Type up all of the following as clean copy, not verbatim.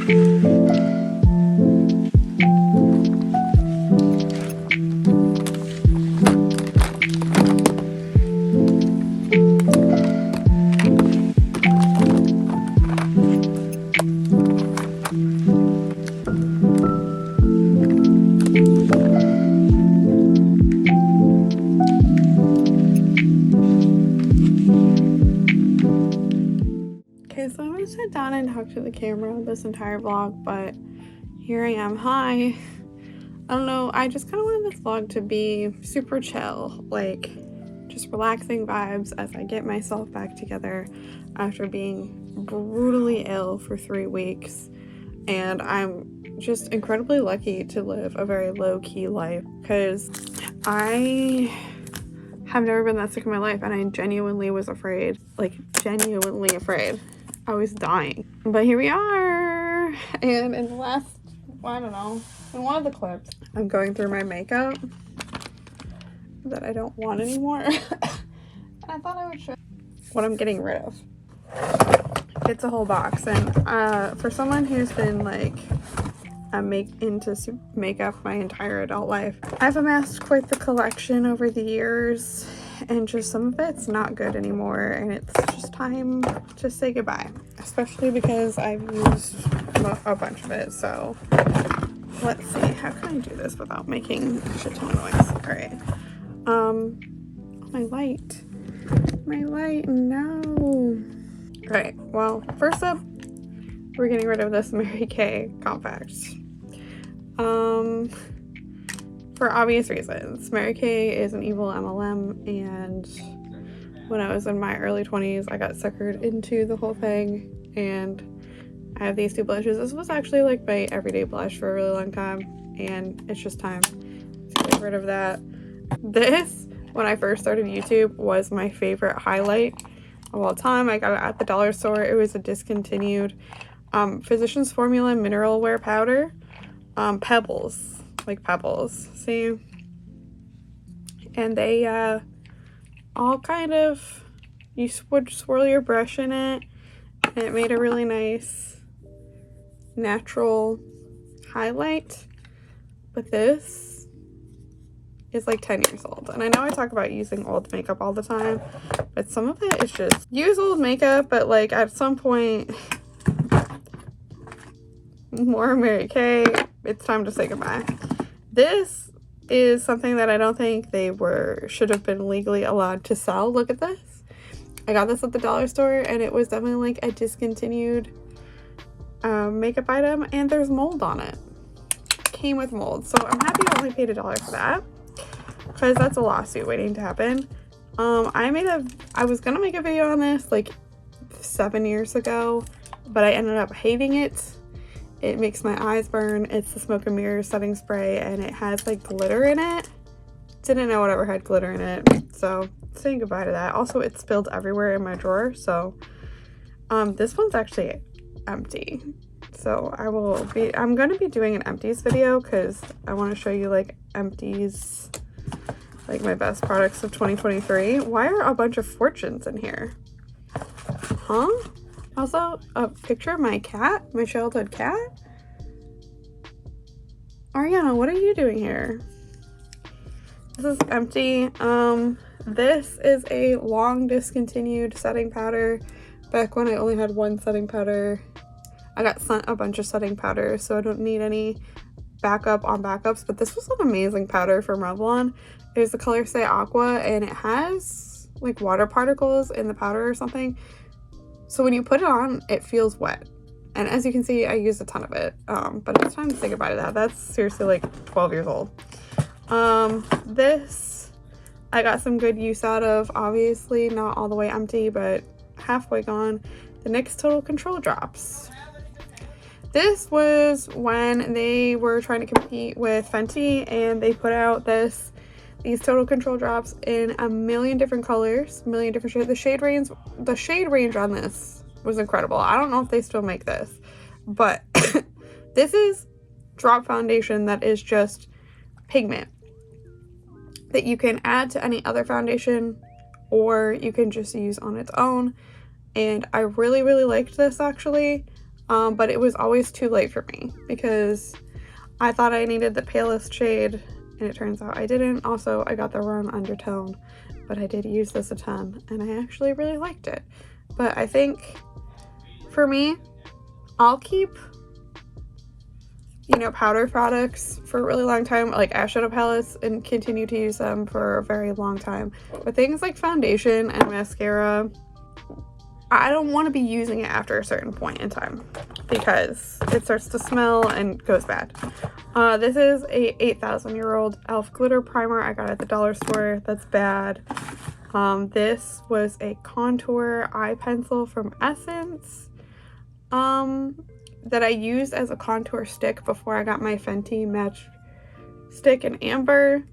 So I'm gonna sit down and talk to the camera this entire vlog, but here I am. Hi. I don't know, I just kind of wanted this vlog to be super chill, like just relaxing vibes as I get myself back together after being brutally ill for 3 weeks. And I'm just incredibly lucky to live a very low-key life, because I have never been that sick in my life, and I genuinely was afraid, like genuinely afraid. I was dying. But here we are. And in the last, I don't know, in one of the clips, I'm going through my makeup that I don't want anymore. And I thought I would show what I'm getting rid of. It's a whole box. And for someone who's been like into makeup my entire adult life, I've amassed quite the collection over the years. And just some of it's not good anymore, and it's just time to say goodbye, especially because I've used a bunch of it. So let's see, how can I do this without making a shit ton of noise? All right, my light, no. All right, well, first up, we're getting rid of this Mary Kay compact. For obvious reasons. Mary Kay is an evil MLM, and when I was in my early 20s, I got suckered into the whole thing, and I have these 2 blushes. This was actually like my everyday blush for a really long time, and it's just time to get rid of that. This, when I first started YouTube, was my favorite highlight of all time. I got it at the dollar store. It was a discontinued Physicians Formula mineral wear powder. Pebbles. Like pebbles, see? And they all kind of, you would swirl your brush in it, and it made a really nice natural highlight. But this is like 10 years old, and I know I talk about using old makeup all the time, but some of it is just use old makeup, but like at some point, more Mary Kay, it's time to say goodbye. This is something that I don't think they should have been legally allowed to sell. Look at this. I got this at the dollar store, and it was definitely like a discontinued makeup item, and there's mold on it. Came with mold, so I'm happy I only paid $1 for that, because that's a lawsuit waiting to happen. I was gonna make a video on this like 7 years ago, but I ended up hating it. It makes my eyes burn. It's the Smoke and Mirrors setting spray, and it has like glitter in it. Didn't know whatever had glitter in it, so saying goodbye to that. Also, it spilled everywhere in my drawer, so this one's actually empty. So I'm gonna be doing an empties video, because I want to show you like empties, like my best products of 2023. Why are a bunch of fortunes in here? Huh? Also, a picture of my cat, my childhood cat. Ariana, what are you doing here? This is empty. This is a long discontinued setting powder. Back when I only had one setting powder, I got sent a bunch of setting powder, so I don't need any backup on backups. But this was an amazing powder from Revlon. It was the color Say Aqua, and it has like water particles in the powder or something. So when you put it on, it feels wet. And as you can see, I used a ton of it. But it's time to say goodbye to that. That's seriously like 12 years old. This, I got some good use out of. Obviously, not all the way empty, but halfway gone. The NYX Total Control Drops. This was when they were trying to compete with Fenty, and they put out these Total Control Drops in a million different colors, a million different shades. The shade range on this was incredible. I don't know if they still make this, but this is drop foundation that is just pigment that you can add to any other foundation, or you can just use on its own. And I really, really liked this actually. but it was always too late for me because I thought I needed the palest shade and it turns out I didn't. Also, I got the wrong undertone, but I did use this a ton and I actually really liked it. But I think for me, I'll keep, you know, powder products for a really long time, like eyeshadow palettes, and continue to use them for a very long time. But things like foundation and mascara, I don't want to be using it after a certain point in time because it starts to smell and goes bad. This is a 8,000-year-old e.l.f. glitter primer I got at the dollar store. That's bad. This was a contour eye pencil from Essence that I used as a contour stick before I got my Fenty Match Stick in Amber.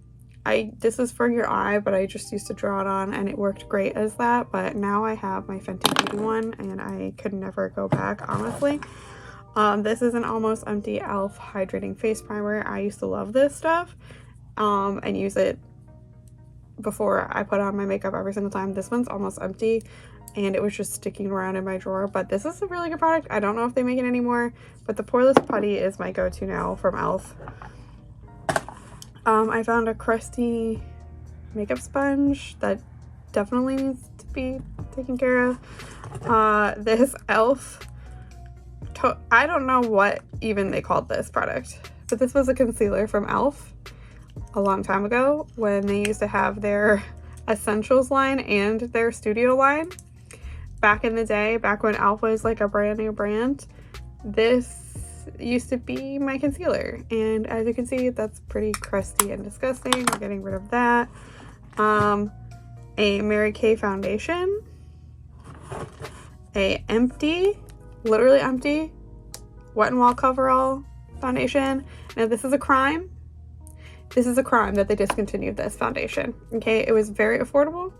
This is for your eye, but I just used to draw it on and it worked great as that. But now I have my Fenty Beauty one and I could never go back, honestly. This is an almost empty e.l.f. hydrating face primer. I used to love this stuff and use it before I put on my makeup every single time. This one's almost empty and it was just sticking around in my drawer, but this is a really good product. I don't know if they make it anymore, but the Poreless Putty is my go-to now from e.l.f. I found a crusty makeup sponge that definitely needs to be taken care of. This e.l.f. I don't know what even they called this product, but this was a concealer from e.l.f. a long time ago when they used to have their Essentials line and their Studio line. Back in the day, back when e.l.f. was like a brand new brand, this used to be my concealer, and as you can see, that's pretty crusty and disgusting. We're getting rid of that. A Mary Kay foundation, a empty, literally empty, Wet n Wild Coverall foundation. Now this is a crime. This is a crime that they discontinued this foundation. Okay, it was very affordable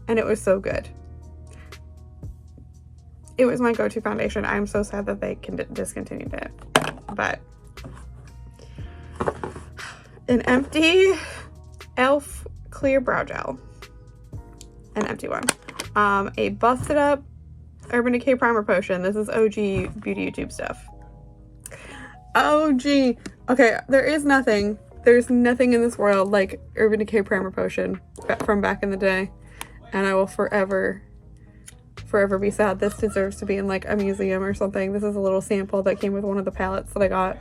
and it was so good. It was my go-to foundation. I'm so sad that they discontinued it. But an empty e.l.f. clear brow gel, an empty one. A busted up Urban Decay primer potion. This is OG beauty YouTube stuff. OG. Okay, there's nothing in this world like Urban Decay primer potion from back in the day, and I will forever be sad. This deserves to be in like a museum or something. This is a little sample that came with one of the palettes that I got.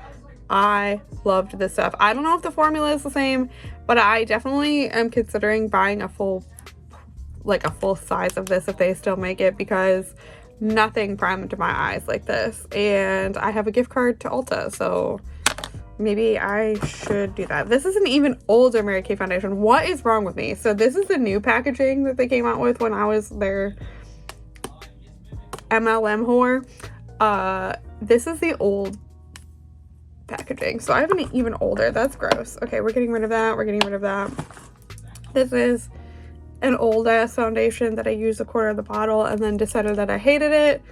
I loved this stuff. I don't know if the formula is the same, but I definitely am considering buying a full size of this if they still make it, because nothing primed my eyes like this. And I have a gift card to Ulta, so maybe I should do that. This is an even older Mary Kay foundation. What is wrong with me? So this is the new packaging that they came out with when I was their MLM whore. This is the old packaging, so I have an even older. That's gross. Okay, we're getting rid of that. We're getting rid of that. This is an old ass foundation that I used a quarter of the bottle and then decided that I hated it.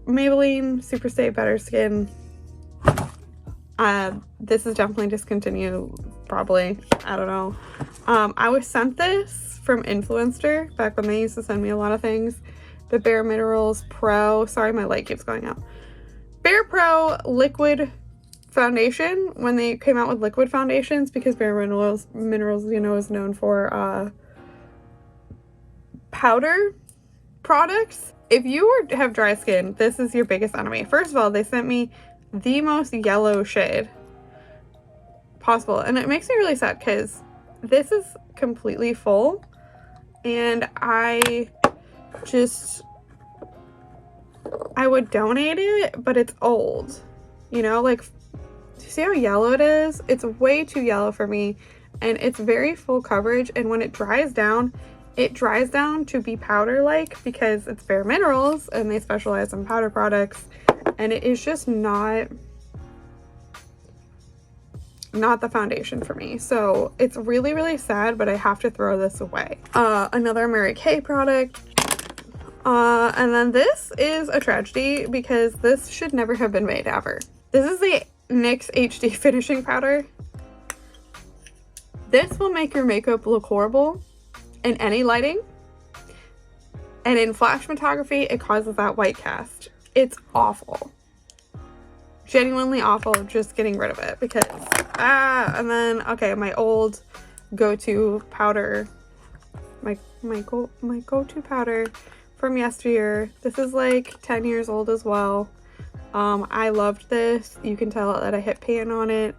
Maybelline Super Stay Better Skin. This is definitely discontinued, probably. I don't know. I was sent this from Influencer back when they used to send me a lot of things. The Bare Minerals Pro, sorry my light keeps going out. Bare Pro liquid foundation, when they came out with liquid foundations, because Bare Minerals, you know, is known for powder products. If you have dry skin, this is your biggest enemy. First of all, they sent me the most yellow shade possible, and it makes me really sad because this is completely full and I would donate it, but it's old, you know, like, see how yellow it is? It's way too yellow for me, and it's very full coverage, and when it dries down to be powder like, because it's Bare Minerals and they specialize in powder products, and it is just not the foundation for me. So it's really, really sad, but I have to throw this away. Another Mary Kay product. And then this is a tragedy because this should never have been made ever. This is the NYX HD finishing powder. This will make your makeup look horrible in any lighting, and in flash photography it causes that white cast. It's awful. genuinely awful just getting rid of it because, and then, okay, my old go-to powder, my go-to powder from yesteryear. This is like 10 years old as well. I loved this. You can tell that I hit pan on it.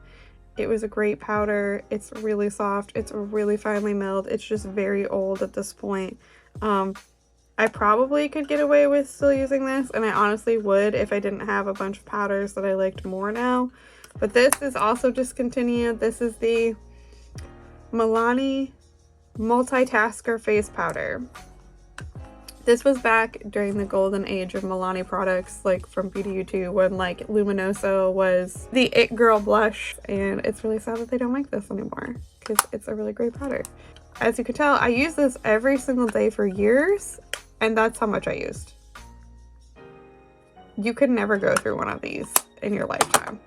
It was a great powder. It's really soft. It's really finely milled. It's just very old at this point. I probably could get away with still using this, and I honestly would if I didn't have a bunch of powders that I liked more now. But this is also discontinued. This is the Milani Multitasker Face Powder. This was back during the golden age of Milani products, like from Beauty YouTube, when like Luminoso was the it girl blush, and it's really sad that they don't make this anymore because it's a really great powder. As you can tell, I use this every single day for years, and that's how much I used. You could never go through one of these in your lifetime.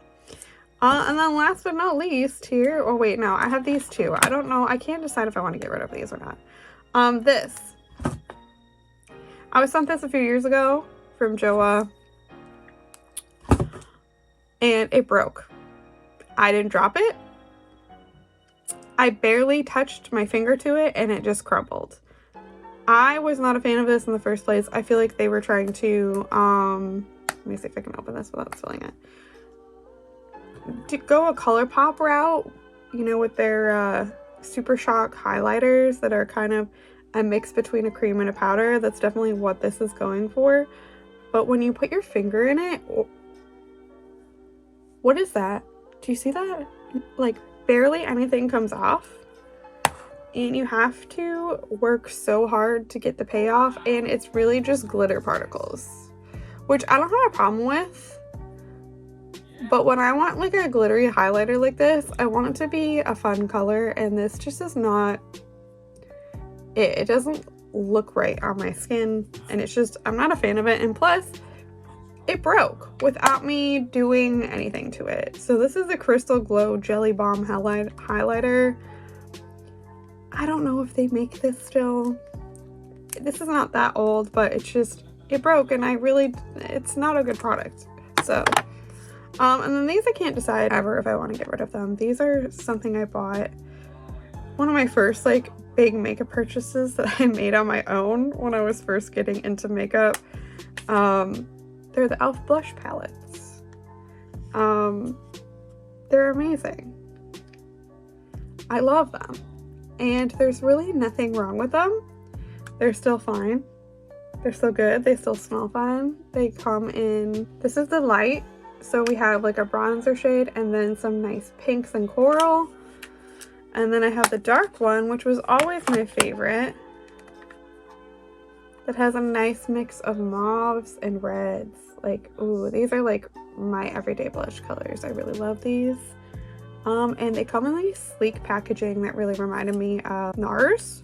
And then last but not least here, oh wait, no, I have these two. I don't know, I can't decide if I want to get rid of these or not. This. I was sent this a few years ago from Joa, and it broke. I didn't drop it. I barely touched my finger to it, and it just crumbled. I was not a fan of this in the first place. I feel like they were trying to, let me see if I can open this without spilling it. To go a ColourPop route, you know, with their Super Shock highlighters that are kind of a mix between a cream and a powder. That's definitely what this is going for. But when you put your finger in it, what is that? Do you see that? Like barely anything comes off, and you have to work so hard to get the payoff, and it's really just glitter particles, which I don't have a problem with. But when I want like a glittery highlighter like this, I want it to be a fun color, and this just is not it. It doesn't look right on my skin, and it's just, I'm not a fan of it. And plus, it broke without me doing anything to it. So this is the Crystal Glow Jelly Balm highlighter. I don't know if they make this still. This is not that old, but it's just, it broke, and it's not a good product. So and then these I can't decide ever if I want to get rid of them. These are something I bought, one of my first like big makeup purchases that I made on my own when I was first getting into makeup. They're the e.l.f. blush palettes. They're amazing. I love them, and there's really nothing wrong with them. They're still fine. They're still good. They still smell fine. They come in, this is the light. So we have like a bronzer shade, and then some nice pinks and coral. And then I have the dark one, which was always my favorite, that has a nice mix of mauves and reds. Like, ooh, these are like my everyday blush colors. I really love these. And they come in like sleek packaging that really reminded me of NARS.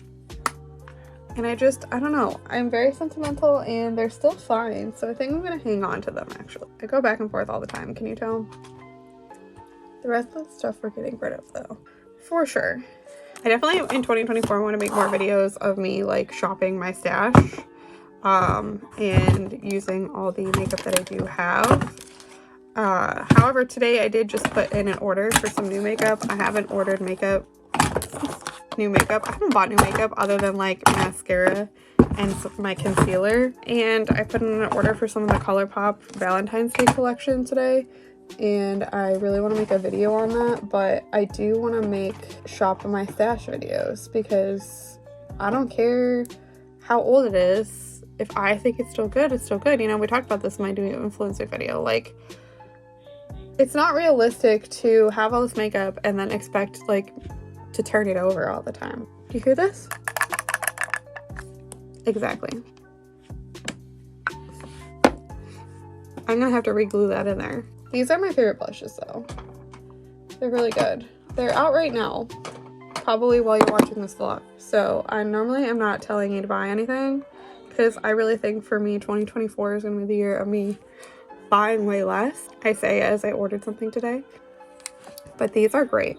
And I don't know, I'm very sentimental, and they're still fine, so I think I'm gonna hang on to them. Actually, I go back and forth all the time, can you tell? The rest of the stuff we're getting rid of though, for sure. I definitely in 2024 want to make more videos of me like shopping my stash and using all the makeup that I do have. However, today I did just put in an order for some new makeup. I haven't ordered new makeup. I haven't bought new makeup other than like mascara and my concealer, and I put in an order for some of the ColourPop Valentine's Day collection today, and I really want to make a video on that. But I do want to make shop my stash videos, because I don't care how old it is. If I think it's still good, it's still good. You know, we talked about this in my new influencer video. Like, it's not realistic to have all this makeup and then expect like to turn it over all the time. Do you hear this? Exactly. I'm gonna have to re-glue that in there. These are my favorite blushes though. They're really good. They're out right now, probably while you're watching this vlog. So I normally am not telling you to buy anything, because I really think for me 2024 is gonna be the year of me buying way less. I say as I ordered something today, but these are great.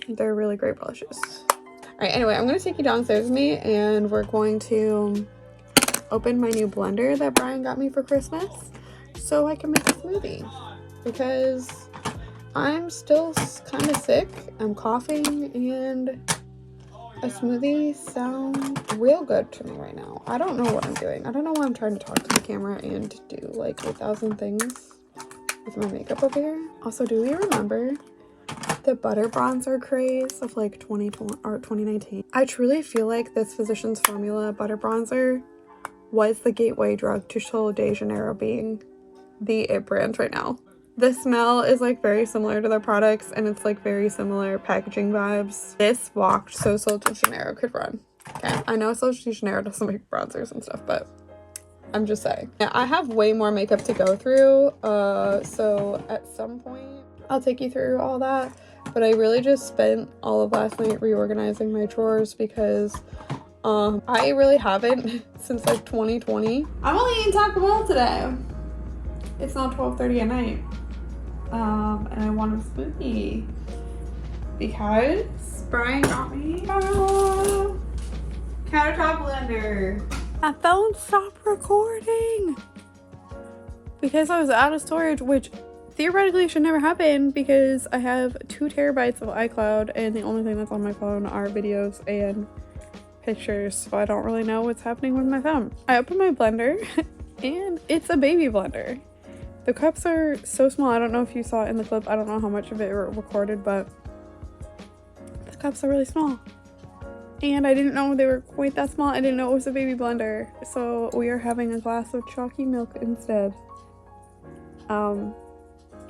They're really great blushes. All right, anyway, I'm going to take you downstairs with me, and we're going to open my new blender that Brian got me for Christmas so I can make a smoothie. because I'm still kind of sick. I'm coughing, and a smoothie sounds real good to me right now. I don't know what I'm doing. I don't know why I'm trying to talk to the camera and do like 1,000 things with my makeup over here. Also, do we remember the butter bronzer craze of like 2020 or 2019? I truly feel like this Physicians Formula butter bronzer was the gateway drug to Sol de Janeiro being the it brand right now. The smell is like very similar to their products, and it's like very similar packaging vibes. This walked so Sol de Janeiro could run. Okay, I know Sol de Janeiro doesn't make bronzers and stuff, but I'm just saying. Yeah, I have way more makeup to go through, so at some point I'll take you through all that. But I really just spent all of last night reorganizing my drawers because I really haven't since like 2020. I'm only eating Taco Bell today. It's now 12:30 at night. And I want a smoothie because Brian got me a countertop blender. My phone stopped recording because I was out of storage, which theoretically should never happen because I have 2 terabytes of iCloud and the only thing that's on my phone are videos and pictures, so I don't really know what's happening with my phone. I opened my blender and it's a baby blender. The cups are so small. I don't know if you saw it in the clip. I don't know how much of it recorded, but the cups are really small. And I didn't know they were quite that small. I didn't know it was a baby blender. So we are having a glass of chalky milk instead.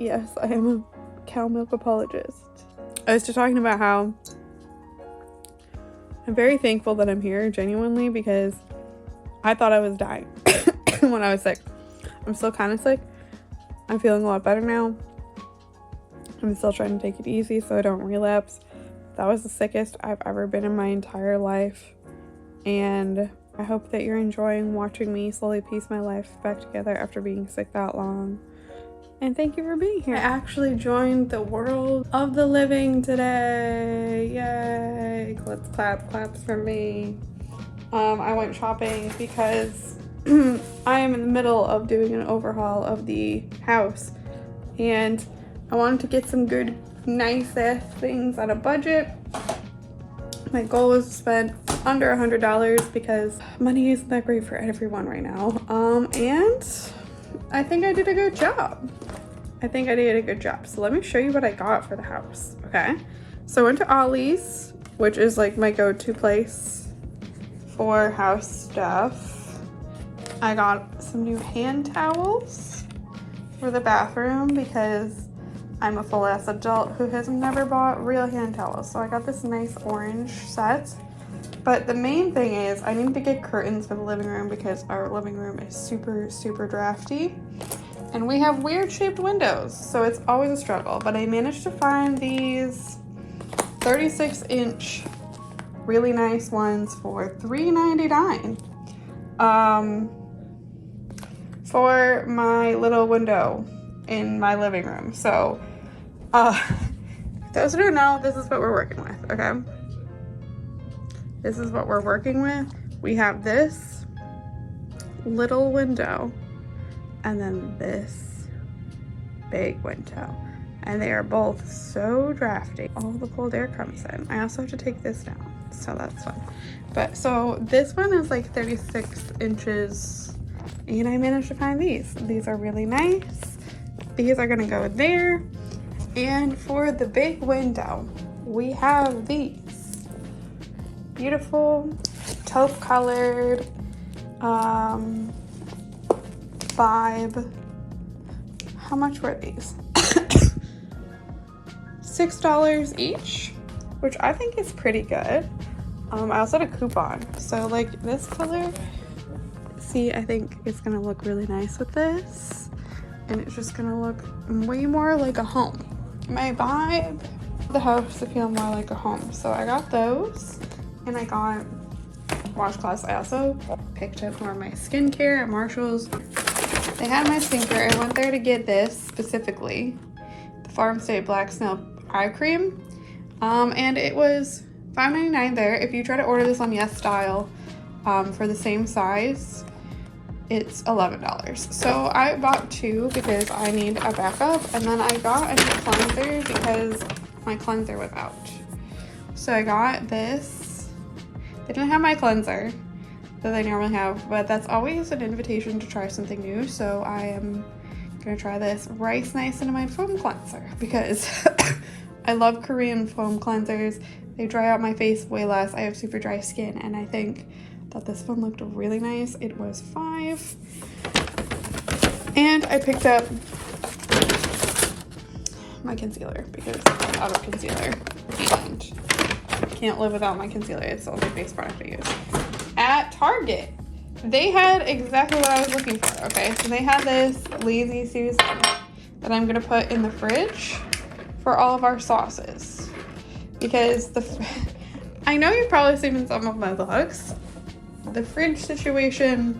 Yes, I am a cow milk apologist. I was just talking about how I'm very thankful that I'm here, genuinely, because I thought I was dying when I was sick. I'm still kind of sick. I'm feeling a lot better now. I'm still trying to take it easy so I don't relapse. That was the sickest I've ever been in my entire life. And I hope that you're enjoying watching me slowly piece my life back together after being sick that long. And thank you for being here. I actually joined the world of the living today. Yay! Let's claps for me. I went shopping because I am in the middle of doing an overhaul of the house, and I wanted to get some good, nice ass things on a budget. My goal was to spend under $100 because money isn't that great for everyone right now. And I think I did a good job. So let me show you what I got for the house, okay? So I went to Ollie's, which is like my go-to place for house stuff. I got some new hand towels for the bathroom because I'm a full-ass adult who has never bought real hand towels. So I got this nice orange set. But the main thing is I need to get curtains for the living room because our living room is super, super drafty. And we have weird shaped windows, so it's always a struggle. But I managed to find these 36-inch really nice ones for $3.99. For my little window in my living room. So, those who don't know, this is what we're working with, okay? This is what we're working with. We have this little window and then this big window. And they are both so drafty. All the cold air comes in. I also have to take this down, so that's fun. But so this one is like 36 inches. And I managed to find these. These are really nice. These are gonna go there. And for the big window, we have these beautiful taupe colored vibe. How much were these? $6 each, which I think is pretty good. I also had a coupon. So like this color, see, I think it's gonna look really nice with this, and it's just gonna look way more like a home. My vibe, the house to feel more like a home. So I got those, and I got washcloths. I also picked up more of my skincare at Marshall's. They had my skincare. I went there to get this specifically, the Farm State Black Snow Eye Cream, and it was $5.99 there. If you try to order this on Yes Style for the same size, it's $11. So I bought 2 because I need a backup, and then I got a new cleanser because my cleanser was out. So I got this. They didn't have my cleanser that they normally have, but that's always an invitation to try something new. So I am gonna try this rice niacinamide foam cleanser because I love Korean foam cleansers. They dry out my face way less. I have super dry skin, and I think that this one looked really nice. It was $5. And I picked up my concealer because I'm out of concealer and can't live without my concealer. It's the only face product I use. At Target, they had exactly what I was looking for, okay? So they had this Lazy Susan that I'm gonna put in the fridge for all of our sauces. Because I know you've probably seen in some of my vlogs, the fridge situation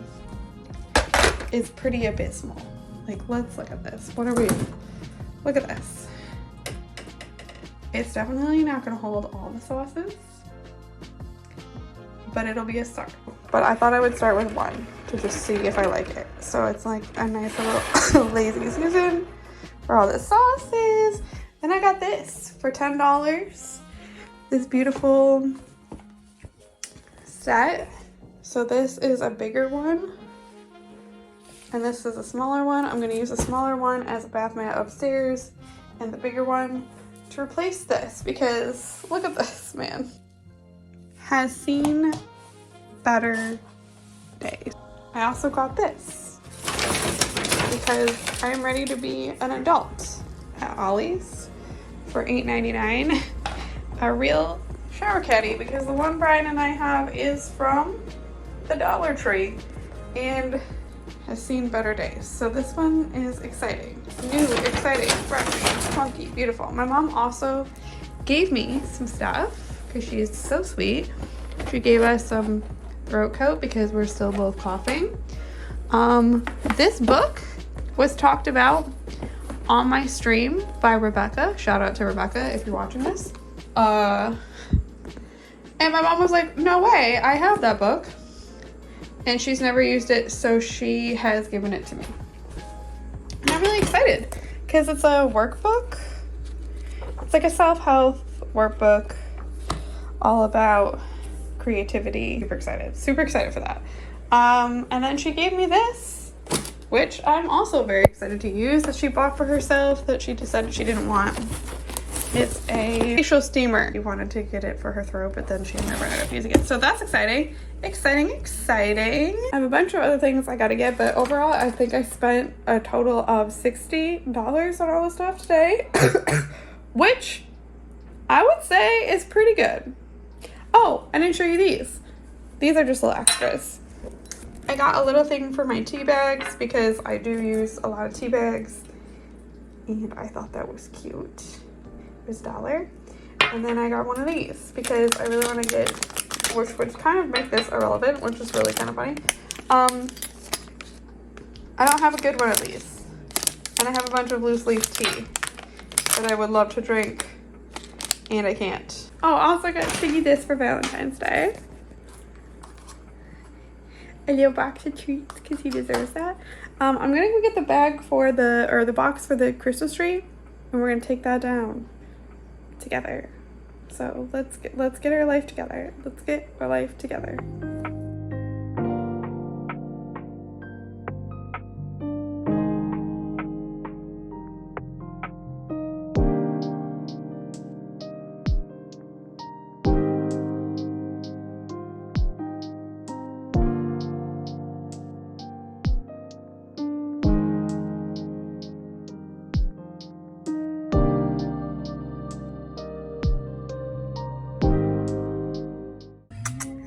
is pretty abysmal. Like, let's look at this. What are we? Look at this. It's definitely not gonna hold all the sauces, but it'll be a start. But I thought I would start with one to just see if I like it. So it's like a nice little Lazy Susan for all the sauces. Then I got this for $10. This beautiful set. So this is a bigger one, and this is a smaller one. I'm gonna use the smaller one as a bath mat upstairs and the bigger one to replace this because look at this, man. Has seen better days. I also got this because I'm ready to be an adult at Ollie's for $8.99. A real shower caddy because the one Brian and I have is from the Dollar Tree and has seen better days. So this one is exciting. New, exciting, fresh, funky, beautiful. My mom also gave me some stuff because she is so sweet. She gave us some throat coat because we're still both coughing. This book was talked about on my stream by Rebecca. Shout out to Rebecca if you're watching this. And my mom was like, no way, I have that book. And she's never used it, so she has given it to me. And I'm really excited because it's a workbook. It's like a self-help workbook all about creativity. Super excited for that. And then she gave me this, which I'm also very excited to use, that she bought for herself that she decided she didn't want. It's a facial steamer. She wanted to get it for her throat, but then she never ended up using it. So that's exciting. Exciting. I have a bunch of other things I gotta get, but overall, I think I spent a total of $60 on all the stuff today, which I would say is pretty good. Oh, I didn't show you these. These are just little extras. I got a little thing for my tea bags because I do use a lot of tea bags, and I thought that was cute. It was $1. And then I got one of these because I really want to get, which would kind of make this irrelevant, which is really kind of funny. I don't have a good one of these, and I have a bunch of loose leaf tea that I would love to drink, and I can't. Oh, I also got Siggy this for Valentine's Day. A little box of treats because he deserves that. I'm gonna go get the bag for the box for the Christmas tree, and we're gonna take that down together. So let's get our life together. Let's get our life together.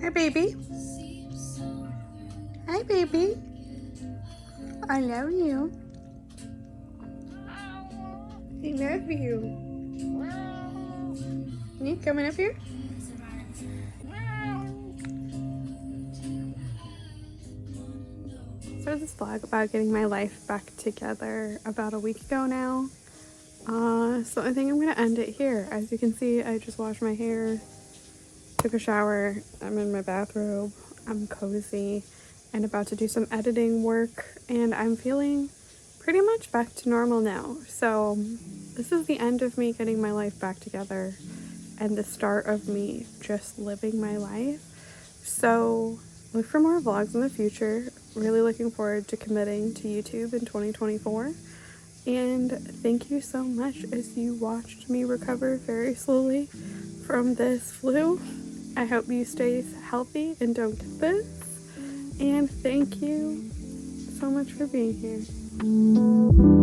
Hi, baby. Hi, baby. I love you. I love you. You coming up here? Started this vlog about getting my life back together about a week ago now. So I think I'm gonna end it here. As you can see, I just washed my hair, took a shower, I'm in my bathrobe, I'm cozy, and about to do some editing work, and I'm feeling pretty much back to normal now. So this is the end of me getting my life back together and the start of me just living my life. So look for more vlogs in the future. Really looking forward to committing to YouTube in 2024. And thank you so much as you watched me recover very slowly from this flu. I hope you stay healthy and don't get this. And thank you so much for being here.